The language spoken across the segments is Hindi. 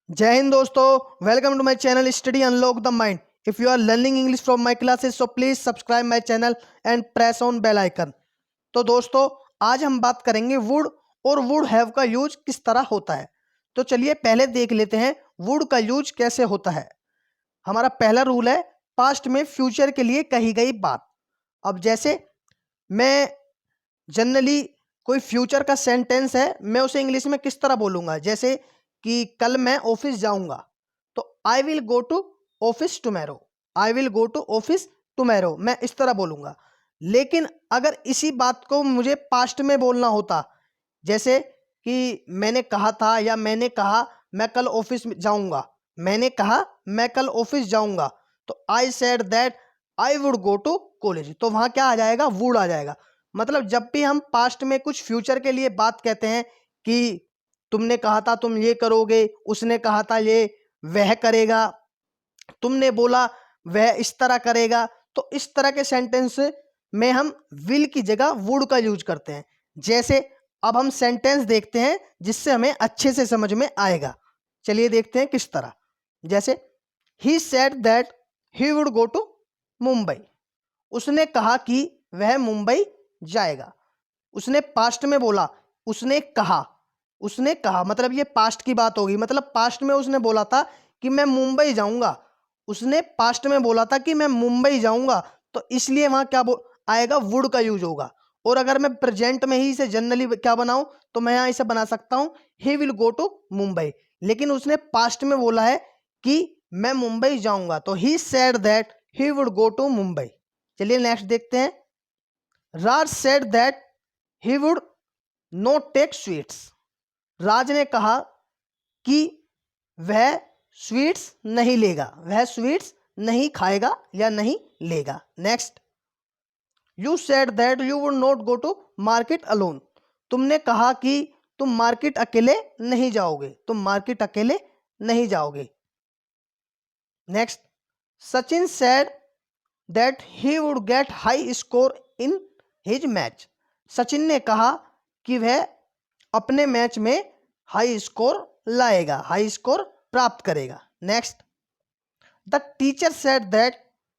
जय हिंद दोस्तों, welcome to my channel study unlock the mind. If you are learning English from my classes so please subscribe my channel and press on bell icon. तो दोस्तों, आज हम बात करेंगे वुड और वुड हैव का यूज किस तरह होता है। तो चलिए पहले देख लेते हैं वुड का यूज कैसे होता है। हमारा पहला रूल है पास्ट में फ्यूचर के लिए कही गई बात। अब जैसे मैं जनरली कोई फ्यूचर का सेंटेंस है, मैं उसे इंग्लिश में किस तरह बोलूंगा। जैसे कि कल मैं ऑफिस जाऊंगा, तो I will go to office tomorrow. I will go to office tomorrow, मैं इस तरह बोलूंगा। लेकिन अगर इसी बात को मुझे पास्ट में बोलना होता, जैसे कि मैंने कहा था या मैंने कहा मैं कल ऑफिस में जाऊंगा, मैंने कहा मैं कल ऑफिस जाऊंगा, तो I said that I would go to college. तो वहां क्या आ जाएगा? वुड आ जाएगा। मतलब जब भी हम पास्ट में कुछ फ्यूचर के लिए बात कहते हैं कि तुमने कहा था तुम ये करोगे, उसने कहा था ये वह करेगा, तुमने बोला वह इस तरह करेगा, तो इस तरह के सेंटेंस में हम विल की जगह वुड का यूज करते हैं। जैसे अब हम सेंटेंस देखते हैं जिससे हमें अच्छे से समझ में आएगा। चलिए देखते हैं किस तरह। जैसे he said that he would go to Mumbai. उसने कहा कि वह मुंबई जाएगा। उसने पास्ट में बोला, उसने कहा मतलब ये पास्ट की बात होगी। मतलब पास्ट में उसने बोला था कि मैं मुंबई जाऊंगा। उसने पास्ट में बोला था कि मैं मुंबई जाऊंगा, तो इसलिए वहां क्या आएगा? वुड का यूज होगा। और अगर मैं प्रेजेंट में ही इसे जनरली क्या बनाऊं, तो मैं यहां इसे बना सकता हूं he will go to Mumbai. लेकिन उसने पास्ट में बोला है कि मैं मुंबई जाऊंगा, तो he said that he would go to Mumbai. चलिए नेक्स्ट देखते हैं। Raj said that he would not take sweets. Raj ने कहा कि वह स्वीट्स नहीं लेगा, वह स्वीट्स नहीं खाएगा या नहीं लेगा। Next, you said that you would not go to market alone. तुमने कहा कि तुम मार्केट अकेले नहीं जाओगे, तुम मार्केट अकेले नहीं जाओगे। Next, Sachin said that he would get high score in his match. Sachin ने कहा कि वह अपने मैच में हाई स्कोर लाएगा, हाई स्कोर प्राप्त करेगा। Next, the teacher said that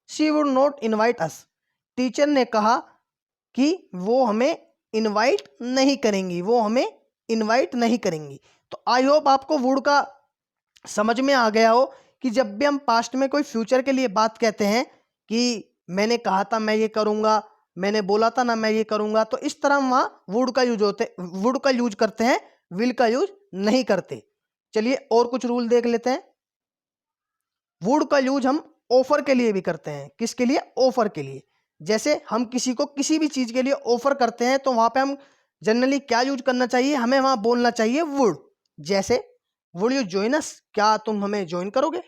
she would not invite us. Teacher ने कहा कि वो हमें इनवाइट नहीं करेंगी, वो हमें इनवाइट नहीं करेंगी। तो आई होप आपको वुड का समझ में आ गया हो कि जब भी हम पास्ट में कोई फ्यूचर के लिए बात कहते हैं कि मैंने कहा था मैं ये करूंगा, मैंने बोला था ना मैं ये करूंगा, तो इस तरह हम वहां वुड का यूज करते हैं, विल का यूज नहीं करते। चलिए और कुछ रूल देख लेते हैं। वुड का यूज हम ऑफर के लिए भी करते हैं। किसके लिए? ऑफर के लिए। जैसे हम किसी को किसी भी चीज के लिए ऑफर करते हैं, तो वहां पे हम जनरली क्या यूज करना चाहिए? हमें वहां बोलना चाहिए वुड। जैसे वुड यू जॉइन अस, क्या तुम हमें ज्वाइन करोगे?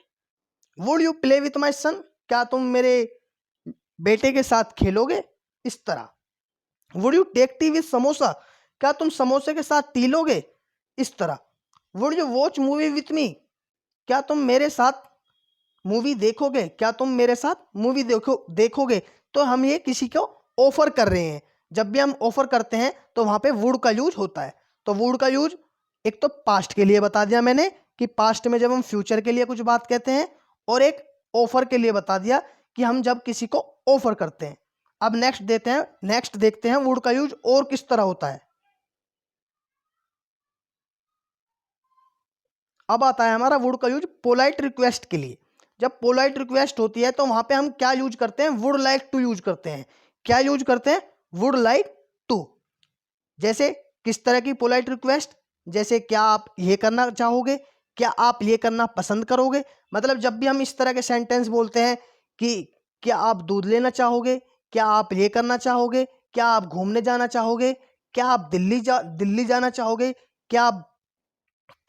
Would you play with my son, क्या तुम मेरे बेटे के साथ खेलोगे? इस तरह। Would you take tea with samosa, क्या तुम समोसे के साथ टी लोगे? इस तरह। Would you watch movie with me, क्या तुम मेरे साथ मूवी देखोगे? क्या तुम मेरे साथ मूवी देखोगे? तो हम ये किसी को ऑफर कर रहे हैं। जब भी हम ऑफर करते हैं तो वहां पे वुड का यूज होता है। तो वुड का यूज एक तो पास्ट के लिए बता दिया मैंने कि पास्ट में जब हम फ्यूचर के लिए कुछ बात कहते हैं, और एक ऑफर के लिए बता दिया कि हम जब किसी को ऑफर करते हैं। अब नेक्स्ट देखते हैं वुड का यूज और किस तरह होता है। अब आता है हमारा वुड का यूज पोलाइट रिक्वेस्ट के लिए। जब पोलाइट रिक्वेस्ट होती है तो वहां पे हम क्या यूज करते हैं? वुड लाइक टू यूज करते हैं। क्या यूज करते हैं? Would like to. जैसे किस तरह की पोलाइट रिक्वेस्ट? जैसे क्या आप ये करना चाहोगे, क्या आप ये करना पसंद करोगे। मतलब जब भी हम इस तरह के सेंटेंस बोलते हैं कि क्या आप दूध लेना चाहोगे, क्या आप ये करना चाहोगे, क्या आप घूमने जाना चाहोगे, क्या आप दिल्ली जाना चाहोगे, क्या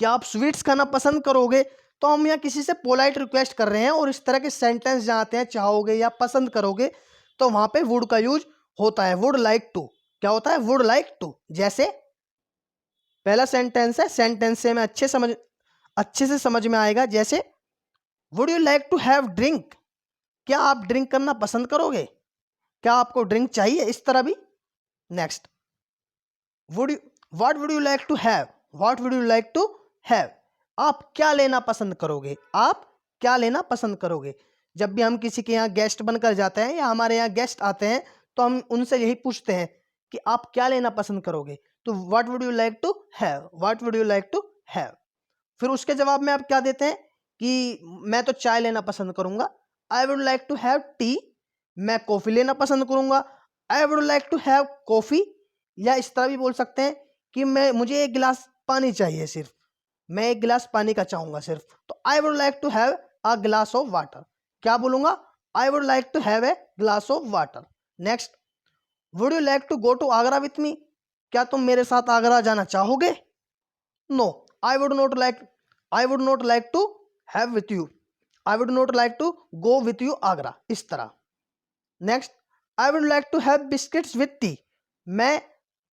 आप स्वीट्स खाना पसंद करोगे, तो हम यहाँ किसी से पोलाइट रिक्वेस्ट कर रहे हैं। और इस तरह के सेंटेंस जहाँ आते हैं चाहोगे या पसंद करोगे, तो वहां पे वुड का यूज होता है। Would like to. क्या होता है? Would like to. जैसे पहला सेंटेंस है, सेंटेंस से हमें अच्छे से समझ में आएगा। जैसे would you like to have drink, क्या आप ड्रिंक करना पसंद करोगे? क्या आपको ड्रिंक चाहिए? इस तरह भी। Next, would you what would you like to have, what would you like to have. आप क्या लेना पसंद करोगे? आप क्या लेना पसंद करोगे? जब भी हम किसी के यहाँ गेस्ट बनकर जाते हैं या हमारे यहाँ गेस्ट आते हैं तो हम उनसे यही पूछते हैं कि आप क्या लेना पसंद करोगे? तो what would you like to have? What would you like to have? फिर उसके जवाब में आप क्या देते हैं कि मैं तो चाय लेना पसंद करूंगा, I would like to have tea. मैं कॉफी लेना पसंद करूंगा, I would like to have coffee. या इस तरह भी बोल सकते हैं कि मुझे एक गिलास पानी चाहिए, सिर्फ मैं एक गिलास पानी का चाहूंगा सिर्फ, तो I would like to have a glass of water. क्या बोलूंगा? I would like to have a glass of water. Next, would you like to go to Agra with me? क्या तुम मेरे साथ आगरा जाना चाहोगे? No, I would not like, I would not like to have with you, I would not like to go with you Agra, इस तरह। Next, I would like to have biscuits with T. मैं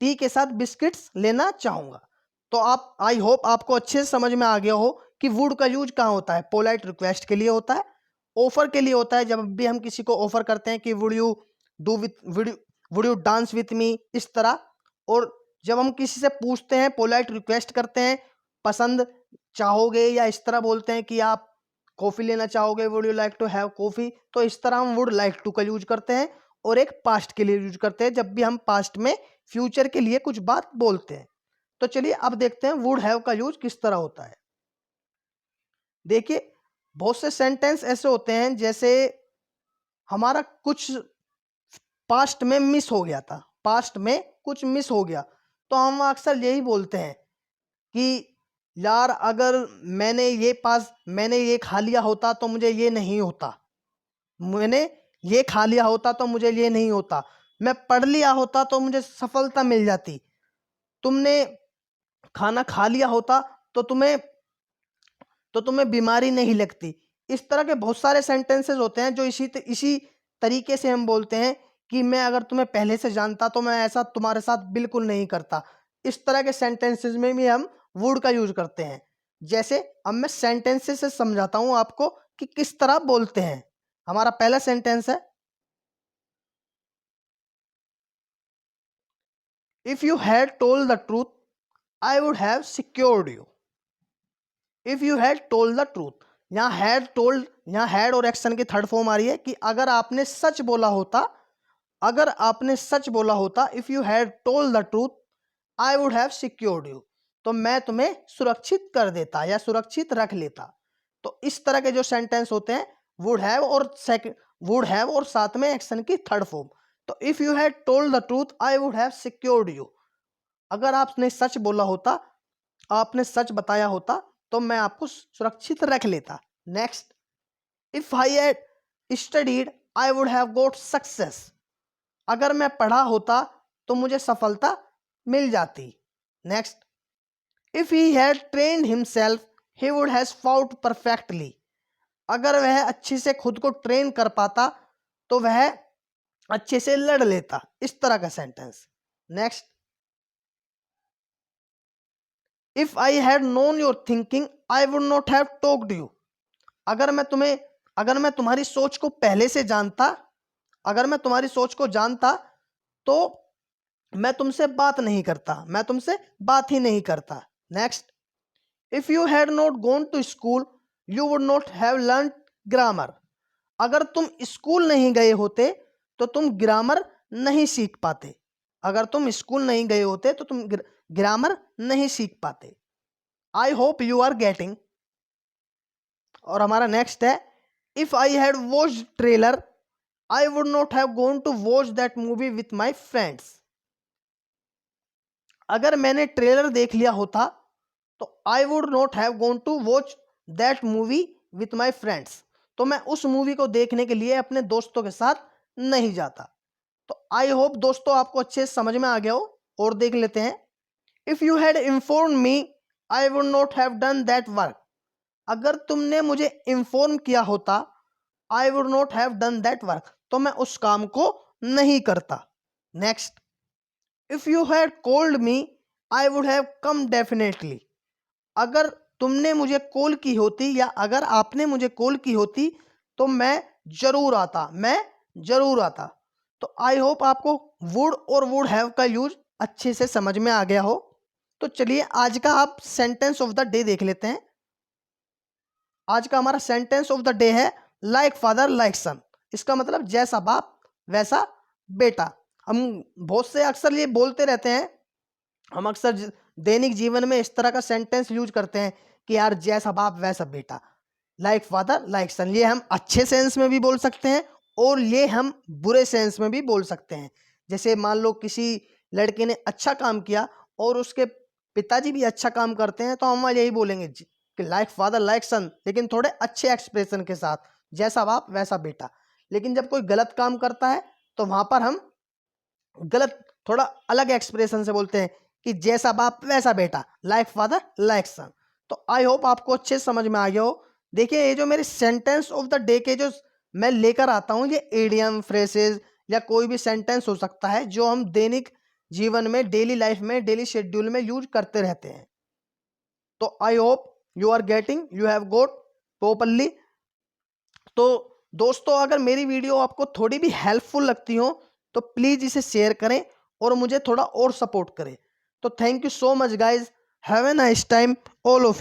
टी के साथ बिस्किट्स लेना चाहूंगा। तो आप, आई होप आपको अच्छे से समझ में आ गया हो कि वुड का यूज कहाँ होता है। पोलाइट रिक्वेस्ट के लिए होता है, ऑफर के लिए होता है, जब भी हम किसी को ऑफर करते हैं कि would you do with, would you dance with me, इस तरह। और जब हम किसी से पूछते हैं, पोलाइट रिक्वेस्ट करते हैं, पसंद चाहोगे, या इस तरह बोलते हैं कि आप कॉफी लेना चाहोगे, would you like to have coffee, तो इस तरह हम वुड लाइक टू का यूज करते हैं। और एक पास्ट के लिए यूज करते हैं, जब भी हम पास्ट में फ्यूचर के लिए कुछ बात बोलते हैं। तो चलिए अब देखते हैं वुड हैव का यूज किस तरह होता है। देखिए, बहुत से सेंटेंस ऐसे होते हैं जैसे हमारा कुछ पास्ट में मिस हो गया था, पास्ट में कुछ मिस हो गया, तो हम अक्सर यही बोलते हैं कि यार अगर मैंने ये खा लिया होता तो मुझे ये नहीं होता, मैंने ये खा लिया होता तो मुझे ये नहीं होता, मैं पढ़ लिया होता तो मुझे सफलता मिल जाती, तुमने खाना खा लिया होता तो तुम्हें बीमारी नहीं लगती। इस तरह के बहुत सारे सेंटेंसेस होते हैं जो इसी तरीके से हम बोलते हैं कि मैं अगर तुम्हें पहले से जानता तो मैं ऐसा तुम्हारे साथ बिल्कुल नहीं करता। इस तरह के सेंटेंसेस में भी हम वुड का यूज करते हैं। जैसे अब मैं सेंटेंसेस से समझाता हूं आपको कि किस तरह बोलते हैं। हमारा पहला सेंटेंस है, if you had told the truth I would have secured you. If you had told the truth, यहाँ हैड टोल्ड, यहाँ हैड और एक्शन की थर्ड फॉर्म आ रही है कि अगर आपने सच बोला होता, अगर आपने सच बोला होता, if you had told the truth I would have secured you, तो मैं तुम्हें सुरक्षित कर देता या सुरक्षित रख लेता। तो इस तरह के जो सेंटेंस होते हैं, वुड हैव और वुड हैव और साथ में एक्शन की थर्ड फॉर्म। तो if you had told the truth I would have secured you, अगर आपने सच बोला होता, आपने सच बताया होता, तो मैं आपको सुरक्षित रख लेता। Next, if I had studied I would have got success, अगर मैं पढ़ा होता तो मुझे सफलता मिल जाती। Next, if he had trained himself he would have fought perfectly, अगर वह अच्छे से खुद को ट्रेन कर पाता तो वह अच्छे से लड़ लेता। इस तरह का sentence. Next, if I had known your thinking I would not have talked you, अगर मैं तुम्हारी सोच को पहले से जानता, अगर मैं तुम्हारी सोच को जानता तो मैं तुमसे बात नहीं करता, मैं तुमसे बात ही नहीं करता। Next, if you had not gone to school you would not have learn grammar, अगर तुम स्कूल नहीं गए होते तो तुम ग्रामर नहीं सीख पाते, अगर तुम स्कूल नहीं गए होते तो तुम ग्रामर नहीं सीख पाते। I hope you are getting. और हमारा नेक्स्ट है, if I had watched trailer I would not have gone to watch that movie with my friends, अगर मैंने ट्रेलर देख लिया होता तो I would not have gone to watch that movie with my friends, तो मैं उस मूवी को देखने के लिए अपने दोस्तों के साथ नहीं जाता। तो आई होप दोस्तों आपको अच्छे से समझ में आ गया हो। और देख लेते हैं, if you had inform me I would not have done that work, अगर तुमने मुझे इन्फॉर्म किया होता आई would not have done that work, तो मैं उस काम को नहीं करता। Next, if you had called me I would have come definitely, अगर तुमने मुझे कॉल की होती या अगर आपने मुझे कॉल की होती तो मैं जरूर आता, मैं जरूर आता। तो आई होप आपको वुड और वुड हैव का यूज अच्छे से समझ में आ गया हो। तो चलिए आज का आप सेंटेंस ऑफ द डे देख लेते हैं। आज का हमारा सेंटेंस ऑफ द डे है लाइक फादर लाइक सन। इसका मतलब जैसा बाप वैसा बेटा। हम बहुत से अक्सर ये बोलते रहते हैं, हम अक्सर दैनिक जीवन में इस तरह का सेंटेंस यूज करते हैं कि यार जैसा बाप वैसा बेटा, लाइक फादर लाइक सन। ये हम अच्छे सेंस में भी बोल सकते हैं और ये हम बुरे सेंस में भी बोल सकते हैं। जैसे मान लो किसी लड़के ने अच्छा काम किया और उसके पिताजी भी अच्छा काम करते हैं, तो हम यही बोलेंगे कि लाइक फादर लाइक सन, लेकिन थोड़े अच्छे एक्सप्रेशन के साथ, जैसा बाप वैसा बेटा। लेकिन जब कोई गलत काम करता है तो वहां पर हम गलत थोड़ा अलग एक्सप्रेशन से बोलते हैं कि जैसा बाप वैसा बेटा, लाइक फादर लाइक सन। तो आई होप आपको अच्छे से समझ में आ गया हो। देखिए ये जो मेरे सेंटेंस ऑफ द डे के जो मैं लेकर आता हूं, ये एडियम फ्रेसेस या कोई भी सेंटेंस हो सकता है जो हम दैनिक जीवन में, डेली लाइफ में, डेली शेड्यूल में यूज करते रहते हैं। तो I hope you are getting, you have got properly. तो दोस्तों अगर मेरी वीडियो आपको थोड़ी भी हेल्पफुल लगती हो तो प्लीज इसे शेयर करें और मुझे थोड़ा और सपोर्ट करें। तो thank you so much guys, have a nice time all of